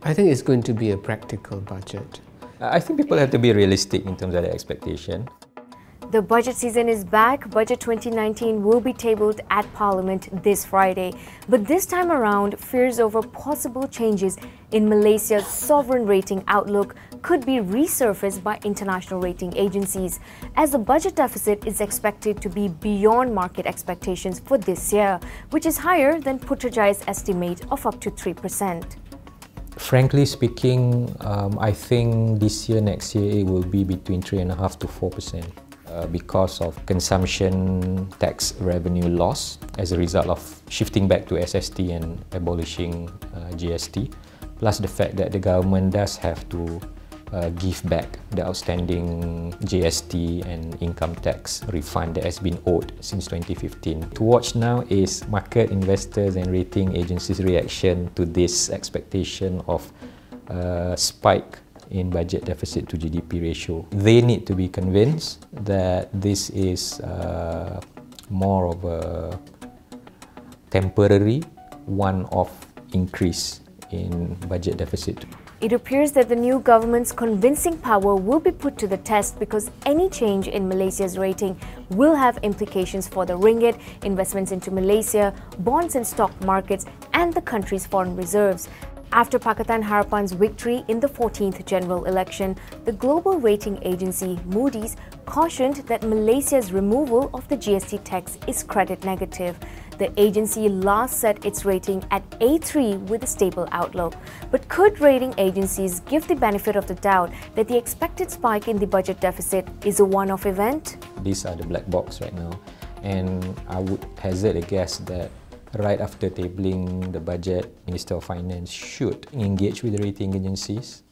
I think it's going to be a practical budget. I think people have to be realistic in terms of their expectation. The budget season is back. Budget 2019 will be tabled at Parliament this Friday. But this time around, fears over possible changes in Malaysia's sovereign rating outlook could be resurfaced by international rating agencies, as the budget deficit is expected to be beyond market expectations for this year, which is higher than Putrajay's estimate of up to 3%. Frankly speaking, I think this year, next year, it will be between 3.5% to 4%. Because of consumption tax revenue loss as a result of shifting back to SST and abolishing GST, plus the fact that the government does have to give back the outstanding GST and income tax refund that has been owed since 2015. To watch now is market investors and rating agencies' reaction to this expectation of spike in budget deficit to GDP ratio. They need to be convinced that this is more of a temporary one-off increase in budget deficit. It appears that the new government's convincing power will be put to the test because any change in Malaysia's rating will have implications for the ringgit, investments into Malaysia, bonds and stock markets, and the country's foreign reserves. After Pakatan Harapan's victory in the 14th general election, the global rating agency Moody's cautioned that Malaysia's removal of the GST tax is credit negative. The agency last set its rating at A3 with a stable outlook. But could rating agencies give the benefit of the doubt that the expected spike in the budget deficit is a one-off event? These are the black box right now, and I would hazard a guess that right after tabling the budget, Minister of Finance should engage with the rating agencies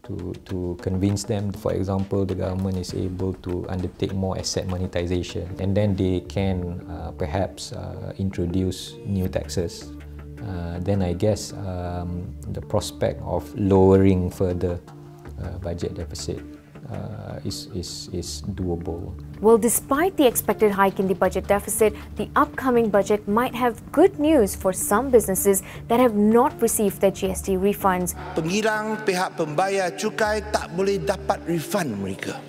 to convince them. For example, the government is able to undertake more asset monetization, and then they can perhaps introduce new taxes. Then I guess the prospect of lowering further budget deficit is doable. Well, despite the expected hike in the budget deficit, the upcoming budget might have good news for some businesses that have not received their GST refunds. Pengirang pihak pembayar cukai tak boleh dapat refund mereka.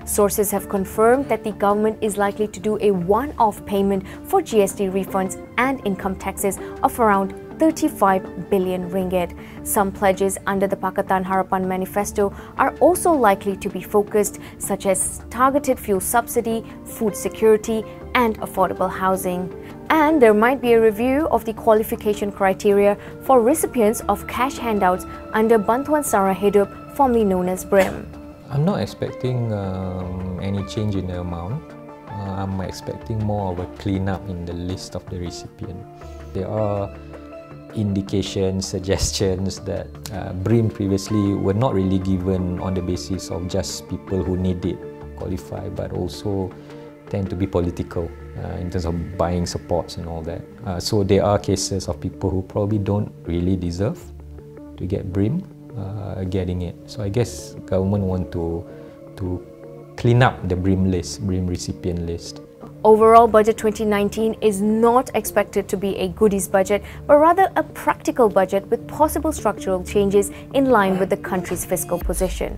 Sources have confirmed that the government is likely to do a one-off payment for GST refunds and income taxes of around 35 billion ringgit. Some pledges under the Pakatan Harapan manifesto are also likely to be focused, such as targeted fuel subsidy, food security, and affordable housing. And there might be a review of the qualification criteria for recipients of cash handouts under Bantuan Sara Hidup, formerly known as BRIM. I'm not expecting any change in the amount. I'm expecting more of a clean-up in the list of the recipient. There are indications, suggestions that BRIM previously were not really given on the basis of just people who need it qualify, but also tend to be political in terms of buying supports and all that. So there are cases of people who probably don't really deserve to get BRIM getting it. So I guess government want to clean up the BRIM list, BRIM recipient list. Overall, Budget 2019 is not expected to be a goodies budget, but rather a practical budget with possible structural changes in line with the country's fiscal position.